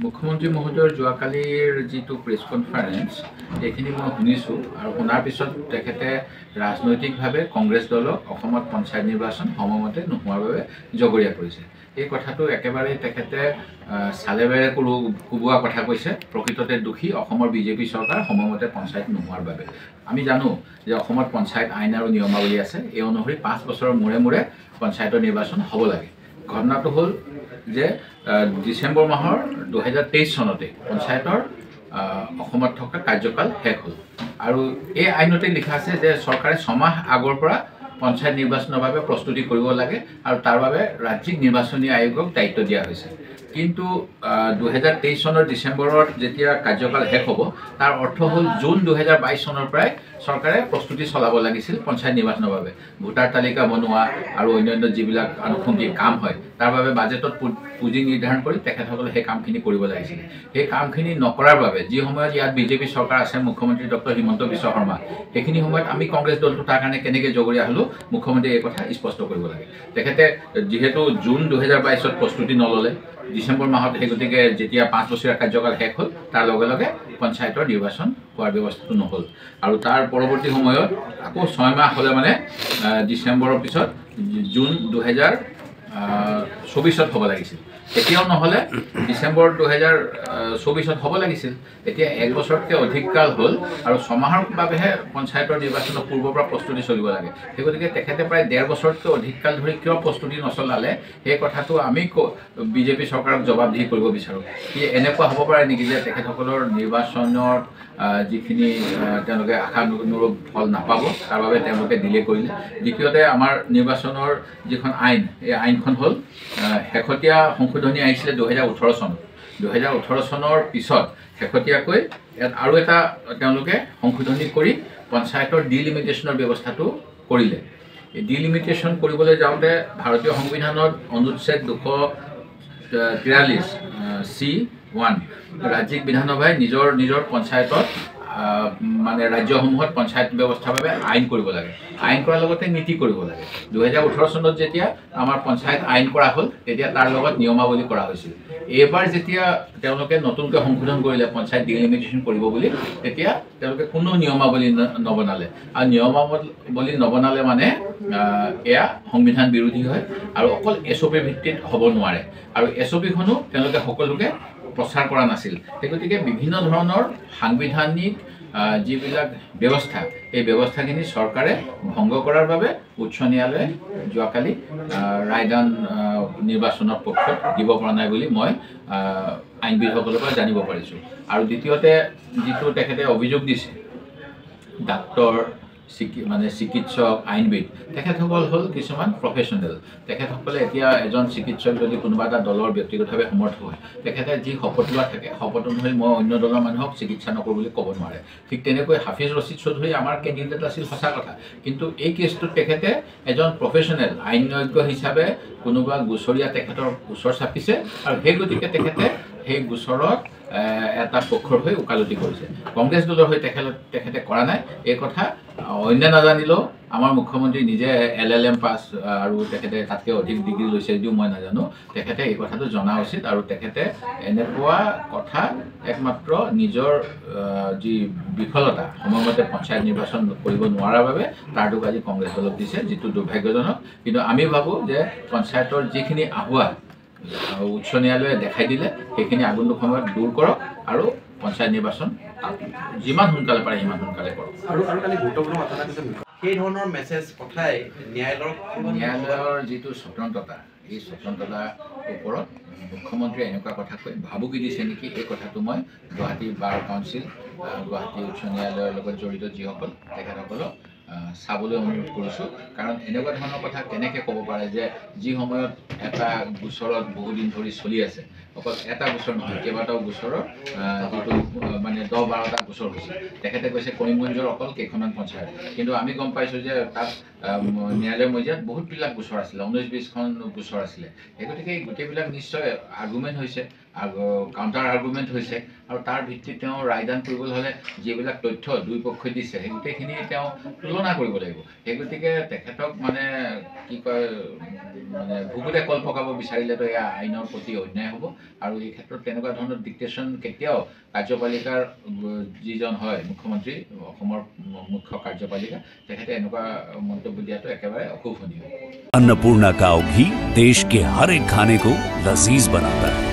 মুখ্যমন্ত্ৰী মহোদয়ৰ যোৱাকালিৰ যিটো প্ৰেছ কনফাৰেন্স এইখিনি মই শুনিছোঁ আৰু শুনাৰ পিছত তেখেতে ৰাজনৈতিকভাৱে কংগ্ৰেছ দলক অসমত পঞ্চায়ত নিৰ্বাচন সময়মতে নোহোৱাৰ বাবে জগৰীয়া কৰিছে। এই কথাটো একেবাৰে তেখেতে চালেবেৰে কোবোৱা কথা কৈছে। প্ৰকৃততে দোষী অসমৰ বিজেপি চৰকাৰ সময়মতে পঞ্চায়ত নোহোৱাৰ বাবে। আমি জানো যে অসমত পঞ্চায়ত আইন আৰু নিয়মাৱলী আছে। এই অনুসৰি 5 বছৰৰ মূৰে মূৰে পঞ্চায়তৰ নিৰ্বাচন হ'ব লাগে। ঘটনাটো হ'ল যে ডিচেম্বৰ মাহৰ 2023 চনতে পঞ্চায়তৰ অসমত থকা কাৰ্যকাল শেষ হ'ল আৰু এই আইনতে লিখা আছে যে চৰকাৰে 6 মাহ আগৰ পৰা পঞ্চায়ত নিৰ্বাচনৰ বাবে প্ৰস্তুতি কৰিব লাগে আৰু তাৰ বাবে ৰাজ্যিক নিৰ্বাচনী আয়োগক দায়িত্ব দিয়া হৈছে। কিন্তু 2023 চনৰ ডিচেম্বৰত যেতিয়া কাৰ্যকাল শেষ হ'ব তাৰ অৰ্থ হ'ল জুন 2022 চনৰ পৰাই চৰকাৰে প্ৰস্তুতি চলাব লাগিছিল পঞ্চায়ত নিৰ্বাচনৰ বাবে। ভোটাৰ তালিকা বনোৱা আৰু অন্যান্য যিবিলাক আনুষংগিক কাম হয় তাৰ বাবে বাজেটত পুঁজি নিৰ্ধাৰণ কৰি তেখেতসকলে সেই কামখিনি কৰিব লাগিছিল। সেই কামখিনি নকৰাৰ বাবে যি সময়ত ইয়াত বিজেপি চৰকাৰ আছে, মুখ্যমন্ত্ৰী ডক্টৰ হিমন্ত বিশ্ব শৰ্মা, সেইখিনি সময়ত আমি কংগ্ৰেছ দলটো তাৰ কাৰণে কেনেকৈ জগৰীয়া হ'লো মুখ্যমন্ত্ৰীয়ে এই কথা স্পষ্ট কৰিব লাগে। তেখেতে যিহেতু জুন 2022ত প্ৰস্তুতি নল'লে, ডিচেম্বৰ মাহত সেই গতিকে যেতিয়া 5 বছৰীয়া কাৰ্যকাল শেষ হ'ল তাৰ লগে লগে পঞ্চায়তৰ নিৰ্বাচন হোৱাৰ ব্যৱস্থাটো নহ'ল আৰু তাৰ পৰৱৰ্তী সময়ত আকৌ 6 মাহ হ'লে মানে ডিচেম্বৰৰ পিছত জুন 2024ত হ'ব লাগিছিল। এতিয়াও নহ'লে ডিচেম্বৰ 2024ত হ'ব লাগিছিল। এতিয়া 1 বছৰতকৈ অধিক কাল হ'ল আৰু 6 মাহৰ বাবেহে পঞ্চায়তৰ নিৰ্বাচনৰ পূৰ্বৰ পৰা প্ৰস্তুতি চলিব লাগে। সেই গতিকে তেখেতে প্ৰায় 1.5 বছৰতকৈ অধিক কাল ধৰি কিয় প্ৰস্তুতি নচলালে সেই কথাটো আমি বিজেপি চৰকাৰক জবাবদিহি কৰিব বিচাৰোঁ। কি এনেকুৱা হ'ব পাৰে নেকি যে তেখেতসকলৰ নিৰ্বাচনৰ যিখিনি তেওঁলোকে আশানুৰূপ ফল নাপাব তাৰ বাবে তেওঁলোকে ডিলে কৰিলে। দ্বিতীয়তে আমাৰ নিৰ্বাচনৰ যিখন আইন, এই আইনখন হ'ল শেহতীয়া সংশোধনী আহিছিলে 2018 চনত। 2018 চনৰ পিছত শেহতীয়াকৈ ইয়াত আৰু এটা তেওঁলোকে সংশোধনী কৰি পঞ্চায়তৰ ডিলিমিটেশ্যনৰ ব্যৱস্থাটো কৰিলে। এই ডিলিমিটেশ্যন কৰিবলৈ যাওঁতে ভাৰতীয় সংবিধানত অনুচ্ছেদ 243 C(1) ৰাজ্যিক বিধানসভাই নিজৰ পঞ্চায়তত মানে ৰাজ্যসমূহত পঞ্চায়ত ব্যৱস্থাৰ বাবে আইন কৰিব লাগে। আইন কৰাৰ লগতে নীতি কৰিব লাগে। 2018 চনত যেতিয়া আমাৰ পঞ্চায়ত আইন কৰা হ'ল তেতিয়া তাৰ লগত নিয়মাৱলী কৰা হৈছিল। এইবাৰ যেতিয়া তেওঁলোকে নতুনকৈ সংশোধন কৰিলে পঞ্চায়ত ডিলিমিটেশ্যন কৰিব বুলি, তেতিয়া তেওঁলোকে কোনো নিয়মাৱলী নবনালে আৰু নিয়মাৱলী নবনালে মানে এয়া সংবিধান বিৰোধী হয় আৰু অকল SOP ভিত্তিত হ'ব নোৱাৰে আৰু SOPখনো তেওঁলোকে সকলোকে প্ৰচাৰ কৰা নাছিল। সেই গতিকে বিভিন্ন ধৰণৰ সাংবিধানিক যিবিলাক ব্যৱস্থা, এই ব্যৱস্থাখিনি চৰকাৰে ভংগ কৰাৰ বাবে উচ্চ ন্যায়ালয়ে যোৱাকালি ৰায়দান নিৰ্বাচনৰ পক্ষত দিব পৰা নাই বুলি মই আইনবিদসকলৰ পৰা জানিব পাৰিছোঁ। আৰু দ্বিতীয়তে যিটো তেখেতে অভিযোগ দিছে, ডাক্তৰ চিকিৎসক, আইনবিদ, তেখেতসকল হ'ল কিছুমান প্ৰফেশ্যনেল। তেখেতসকলে এতিয়া এজন চিকিৎসক যদি কোনোবা এটা দলৰ ব্যক্তিগতভাৱে সমৰ্থ হয়, তেখেতে যি শপত লোৱা থাকে, শপত অনুসৰি মই অন্য দলৰ মানুহক চিকিৎসা নকৰোঁ বুলি ক'ব নোৱাৰে। ঠিক তেনেকৈ হাফিজ ৰছিদ চৌধুৰী আমাৰ কেণ্ডিডেট আছিল, সঁচা কথা, কিন্তু এই কেছটোত তেখেতে এজন প্ৰফেশ্যনেল আইনজ্ঞ হিচাপে কোনোবা গোচৰীয়া তেখেতৰ গোচৰ চাপিছে আৰু সেই গতিকে তেখেতে সেই গোচৰত এটা পক্ষৰ হৈ ওকালতি কৰিছে। কংগ্ৰেছ দলৰ হৈ তেখেতে কৰা নাই। এই কথা অন্য নাজানিলেও আমাৰ মুখ্যমন্ত্ৰী নিজে LLM পাছ আৰু তেখেতে তাতকৈ অধিক ডিগ্ৰী লৈছে যদিও মই নাজানো, তেখেতে এই কথাটো জনা উচিত আৰু তেখেতে এনেকুৱা কথা একমাত্ৰ নিজৰ যি বিফলতা সময়মতে পঞ্চায়ত নিৰ্বাচন কৰিব নোৱাৰাৰ বাবে তাৰ দুখ আজি কংগ্ৰেছ দলক দিছে, যিটো দুৰ্ভাগ্যজনক। কিন্তু আমি ভাবোঁ যে পঞ্চায়তৰ যিখিনি আহ্বান উচ্চ ন্যায়ালয়ে দেখাই দিলে সেইখিনি আগন্তুক সময়ত দূৰ কৰক আৰু পঞ্চায়ত নিৰ্বাচন যিমান সোনকালে পাৰে সিমান সোনকালে কৰক। আৰু কালি গুৰুত্বপূৰ্ণ কথা এটা সেই ধৰণৰ মেছেজ পঠাই ন্যায়ালয়ৰ যিটো স্বতন্ত্ৰতা, এই স্বতন্ত্ৰতাৰ ওপৰত মুখ্যমন্ত্ৰীয়ে এনেকুৱা কথা কৈ ভাবুকি দিছে নেকি, এই কথাটো মই গুৱাহাটী বাৰ কাউন্সিল, গুৱাহাটী উচ্চ ন্যায়ালয়ৰ লগত জড়িত যিসকল তেখেতসকলক চাবলৈ অনুৰোধ কৰিছোঁ। কাৰণ এনেকুৱা ধৰণৰ কথা কেনেকৈ ক'ব পাৰে যে যি সময়ত এটা গোচৰত বহুদিন ধৰি চলি আছে, অকল এটা গোচৰ নহয়, কেইবাটাও গোচৰৰ যিটো মানে 10-12টা গোচৰ হৈছে। তেখেতে কৈছে কৰিমগঞ্জৰ অকল কেইখনমান পঞ্চায়ত, কিন্তু আমি গম পাইছোঁ যে তাত ন্যায়ালয়ৰ মজিয়াত বহুতবিলাক গোচৰ আছিলে, 19-20খন গোচৰ আছিলে। সেই গতিকে এই গোটেইবিলাক নিশ্চয় আৰ্গুমেণ্ট হৈছে কাউণ্টাৰ আৰ্গুমেণ্ট হৈছে আৰু তাৰ ভিত্তিত তেওঁ ৰায়দান কৰিবলৈ হ'লে যিবিলাক তথ্য দুই পক্ষই দিছে সেই গোটেইখিনি তেওঁ তুলনা কৰিব লাগিব। সেই গতিকে তেখেতক মানে কি কয় মানে ভুকুতে কল পকাব বিচাৰিলেতো এয়া আইনৰ প্ৰতি অন্যায় হ'ব আৰু এই ক্ষেত্ৰত তেনেকুৱা ধৰণৰ ডিক্টেশ্যন কেতিয়াও কাৰ্যপালিকাৰ যিজন হয় মুখ্যমন্ত্ৰী অসমৰ মুখ্য কাৰ্যপালিকা তেখেতে এনেকুৱা মন্তব্য দিয়াটো একেবাৰে অশোভনীয়। अन्नपूर्णा काव घी देश के हर एक खाने को लजीज बनाता है।